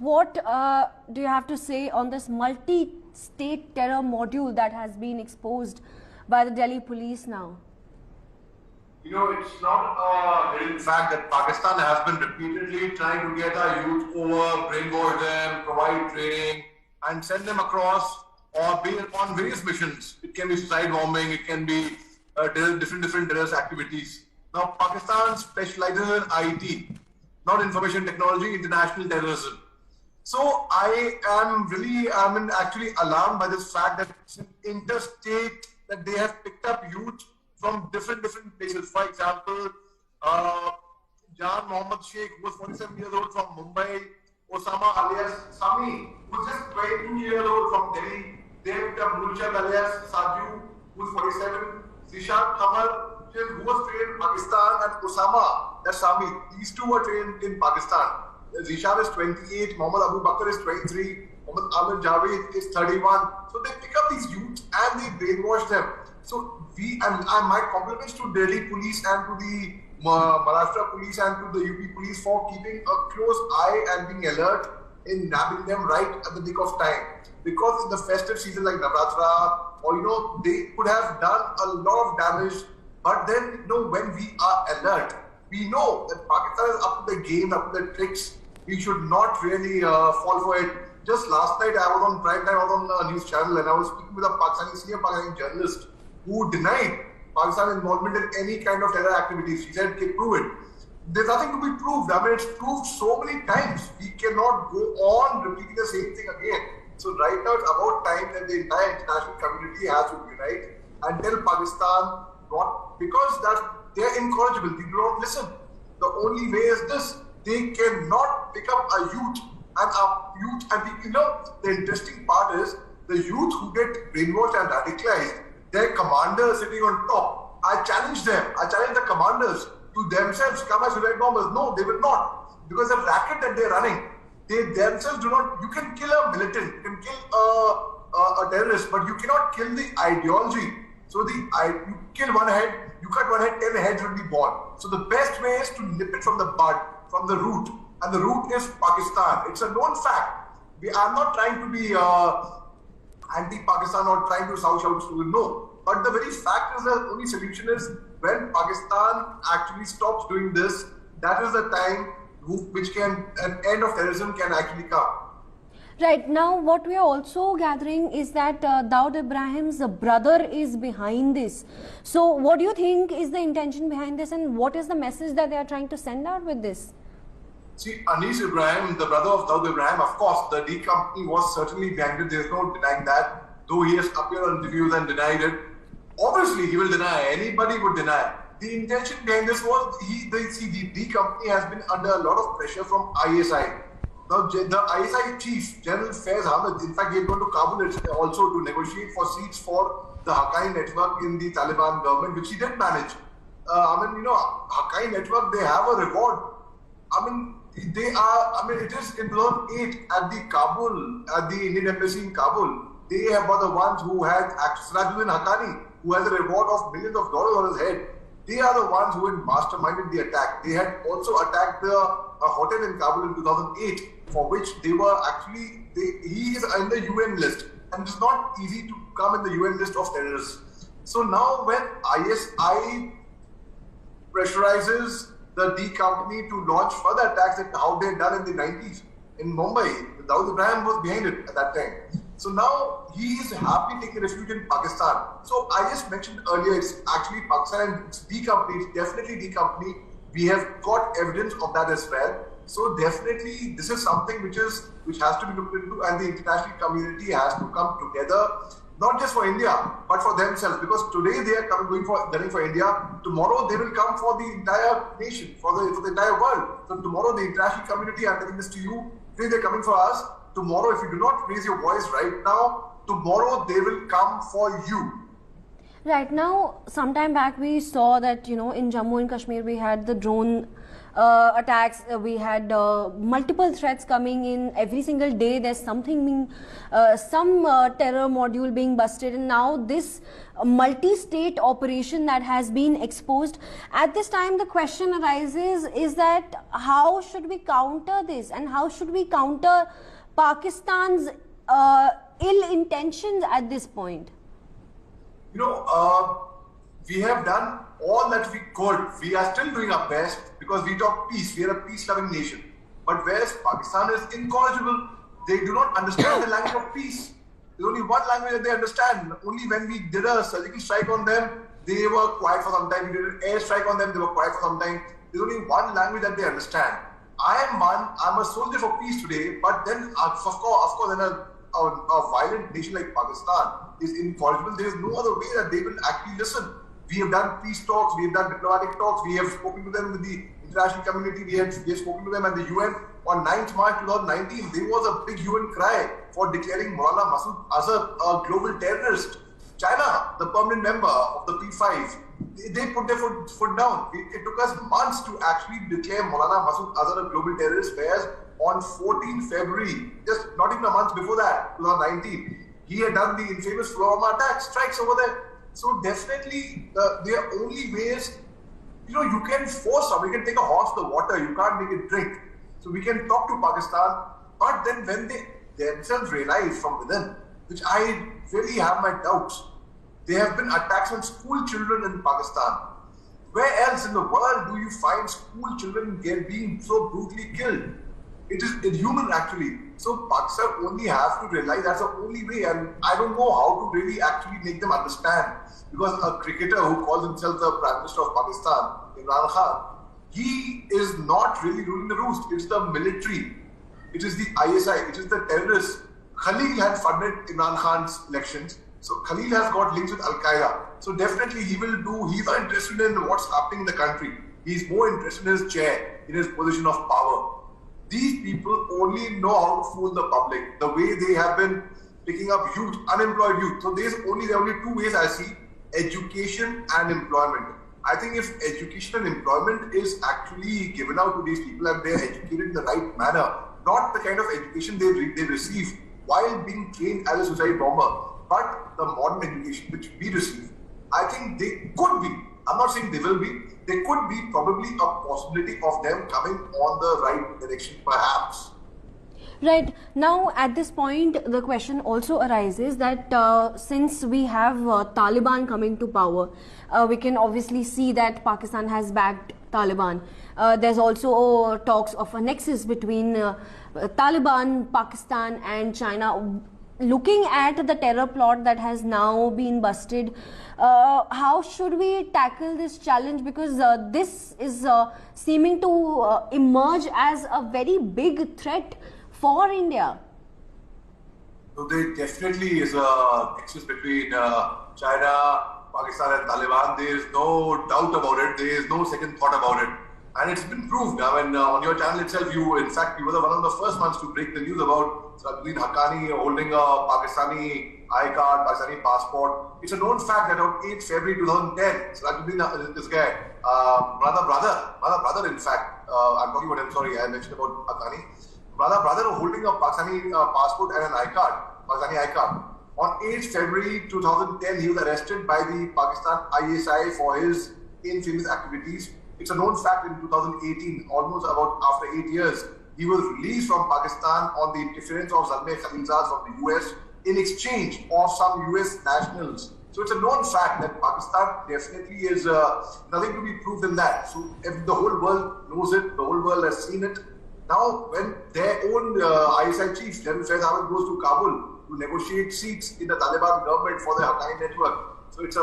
what do you have to say on this multi-state terror module that has been exposed by the Delhi police now? You know, it's not a hidden fact that Pakistan has been repeatedly trying to get our youth over, brainwash them, provide training, and send them across or be on various missions. It can be suicide bombing, it can be different terrorist activities. Now, Pakistan specializes in IT, not information technology, international terrorism. So I am really, actually alarmed by this fact that it's interstate, that they have picked up youth from different places. For example, Major Mohammed Sheikh, who was 47 years old from Mumbai, Osama alias Sami, who was just 22 years old from Delhi. They picked up Mulchad alias Saju, who was 47, Zishan Kamar, who was trained in Pakistan, and Osama, that's Sami. These two were trained in Pakistan. Zishan is 28, Muhammad Abu Bakr is 23, Muhammad Amir Javed is 31. So they pick up these youths and they brainwash them. So my compliments to Delhi police and to the Maharashtra police and to the UP police for keeping a close eye and being alert in nabbing them right at the nick of time. Because in the festive season like Navratra, or they could have done a lot of damage. But then, when we are alert, we know that Pakistan is up to the game, up to the tricks. We should not really fall for it. Just last night, I was on prime time, I was on a news channel, and I was speaking with a senior Pakistani journalist who denied Pakistan's involvement in any kind of terror activities. She said, "Okay, prove it." There's nothing to be proved. I mean, it's proved so many times. We cannot go on repeating the same thing again. So right now, it's about time that the entire international community has to unite and tell Pakistan because they're incorrigible. They do not listen. The only way is this: they cannot pick up a youth and the interesting part is the youth who get brainwashed and radicalized. Their commander sitting on top. I challenge them. I challenge the commanders to themselves come as suicide bombers. No, they will not, because the racket that they're running, they themselves do not. You can kill a militant, you can kill a terrorist, but you cannot kill the ideology. So you kill one head, you cut one head, 10 heads will be born. So the best way is to nip it from the bud, from the root, and the root is Pakistan. It's a known fact. I'm not trying to be anti-Pakistan or trying to shout to no. But the very fact is the only solution is when Pakistan actually stops doing this, that is the time an end of terrorism can actually come. Right, now what we are also gathering is that Dawood Ibrahim's brother is behind this. So what do you think is the intention behind this, and what is the message that they are trying to send out with this? See, Anis Ibrahim, the brother of Dawood Ibrahim, of course, the D company was certainly behind it. There is no denying that, though he has appeared on interviews and denied it. Obviously, he will deny. Anybody would deny. The intention behind this was the D company has been under a lot of pressure from ISI. Now, the ISI chief, General Faiz Ahmed, in fact, he had gone to Kabul also to negotiate for seats for the Haqqani network in the Taliban government, which he did manage. Haqqani network, they have a reward. It is in 2008 at the Indian embassy in Kabul. They were the ones who had Sirajuddin Haqqani, who has a reward of millions of dollars on his head. They are the ones who had masterminded the attack. They had also attacked a hotel in Kabul in 2008, for which he is in the UN list. And it's not easy to come in the UN list of terrorists. So now when ISI pressurizes the D company to launch further attacks at how they had done in the 90s in Mumbai, Dawood Ibrahim was behind it at that time. So now he is happily taking refuge in Pakistan. So I just mentioned earlier, it's actually Pakistan and it's D company, it's definitely D company. We have got evidence of that as well. So definitely this is something which has to be looked into, and the international community has to come together, not just for India, but for themselves. Because today they are gunning for India. Tomorrow they will come for the entire nation, for the entire world. So tomorrow the international community, I'm telling this to you, today they're coming for us. Tomorrow, if you do not raise your voice right now, tomorrow they will come for you. Right, now, sometime back we saw that, in Jammu and Kashmir we had the drone attacks. We had multiple threats coming in every single day. There's something being, some terror module being busted, and now this multi-state operation that has been exposed. At this time, the question arises is that how should we counter this, and how should we counter Pakistan's ill intentions at this point? You know, we have done all that we could. We are still doing our best because we talk peace. We are a peace-loving nation. But whereas Pakistan is incorrigible, they do not understand the language of peace. There's only one language that they understand. Only when we did a surgical strike on them, they were quiet for some time. We did an air strike on them, they were quiet for some time. There's only one language that they understand. I'm a soldier for peace today, but then of course, in a violent nation like Pakistan is incorrigible. There is no other way that they will actually listen. We have done peace talks, we have done diplomatic talks, we have spoken to them with the international community, we have spoken to them at the UN. On 9th March 2019, there was a big UN cry for declaring Maulana Masood Azhar a global terrorist. China, the permanent member of the P5, they put their foot down. It took us months to actually declare Maulana Masood Azhar a global terrorist, whereas on 14 February, just not even a month before that, 2019, he had done the infamous Pulwama attack, strikes over there. So definitely, there are only ways, you know, you can force someone, you can take a horse to the water, you can't make it drink. So we can talk to Pakistan, but then when they themselves realize from within, which I really have my doubts, there have been attacks on school children in Pakistan. Where else in the world do you find school children being so brutally killed? It is inhuman actually. So Pakistan only has to realize that's the only way, and I don't know how to really actually make them understand. Because a cricketer who calls himself the Prime Minister of Pakistan, Imran Khan, he is not really ruling the roost. It's the military. It is the ISI. It is the terrorists. Khalil had funded Imran Khan's elections. So Khalil has got links with Al-Qaeda. So definitely he's not interested in what's happening in the country. He's more interested in his chair, in his position of power. These people only know how to fool the public, the way they have been picking up youth, unemployed youth. So there are only two ways I see: education and employment. I think if education and employment is actually given out to these people and they're educated in the right manner, not the kind of education they receive while being trained as a suicide bomber, but the modern education which we receive, I think they could be, I'm not saying they will be, there could be probably a possibility of them coming on the right direction perhaps. Right. Now, at this point, the question also arises that since we have Taliban coming to power, we can obviously see that Pakistan has backed Taliban. There's also talks of a nexus between Taliban, Pakistan and China. Looking at the terror plot that has now been busted, how should we tackle this challenge? Because this is seeming to emerge as a very big threat for India. So there definitely is a nexus between China, Pakistan and Taliban. There is no doubt about it. There is no second thought about it. And it's been proved. I mean, on your channel itself, you were one of the first ones to break the news about Sirajuddin Haqqani holding a Pakistani I-card, Pakistani passport. It's a known fact that on 8th February 2010, Sirajuddin, this guy, brother in fact, I'm talking about him, sorry, I mentioned about Haqqani. Brother holding a Pakistani passport and an I-card, Pakistani I-card. On 8th February 2010, he was arrested by the Pakistan ISI for his infamous activities. It's a known fact in 2018, almost about after 8 years, he was released from Pakistan on the interference of Zalmay Khalilzad from the US in exchange of some US nationals. So it's a known fact that Pakistan definitely is nothing to be proved in that. So if the whole world knows it, the whole world has seen it. Now, when their own ISI chief, General Faiz Ahmed, goes to Kabul to negotiate seats in the Taliban government for the Haqqani network, so it's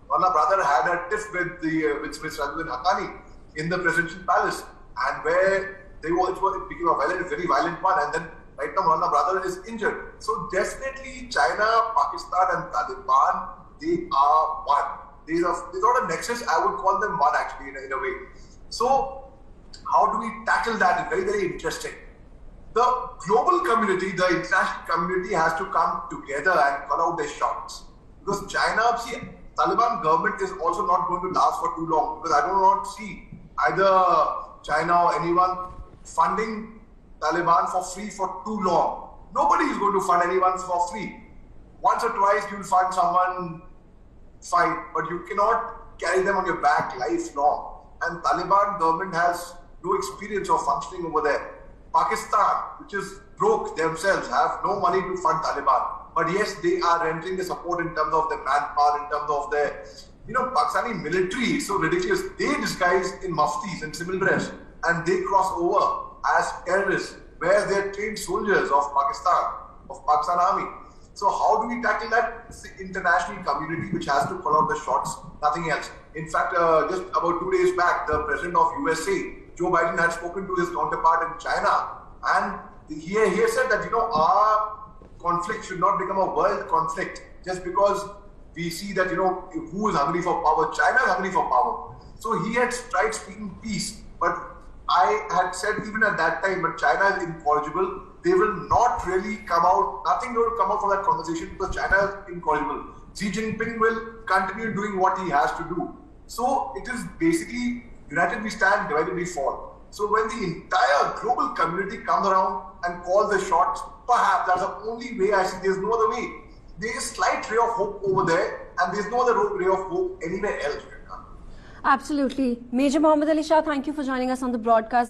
one brother had a tiff with Sirajuddin Haqqani in the presidential palace, and where it became a very violent one, and then right now Maulana brother is injured. So definitely China, Pakistan and Taliban, they are one. There's not a nexus, I would call them one actually in a way. So how do we tackle that? It's very, very interesting. The global community, the international community has to come together and call out their shots. Because China, Taliban government is also not going to last for too long, because I do not see either China or anyone funding Taliban for free for too long. Nobody is going to fund anyone for free. Once or twice you'll fund someone, fine, but you cannot carry them on your back lifelong. And Taliban government has no experience of functioning over there. Pakistan, which is broke themselves, have no money to fund Taliban. But yes, they are rendering the support in terms of their manpower, in terms of their, Pakistani military is so ridiculous. They disguise in muftis and civil dress and they cross over as terrorists, where they're trained soldiers of Pakistan Army. So how do we tackle that? It's the international community which has to call out the shots, nothing else. In fact, just about 2 days back, the president of USA, Joe Biden, had spoken to his counterpart in China, and he said that our conflict should not become a world conflict just because we see that who is hungry for power. China is hungry for power. So he had tried speaking peace, but I had said even at that time, but China is incorrigible. They will not really come out, nothing will come out from that conversation because China is incorrigible. Xi Jinping will continue doing what he has to do. So it is basically united we stand, divided we fall. So when the entire global community comes around and calls the shots, perhaps that's the only way I see. There's no other way. There is slight ray of hope over there, and there's no other ray of hope anywhere else. Absolutely. Major Mohammed Ali Shah, thank you for joining us on the broadcast.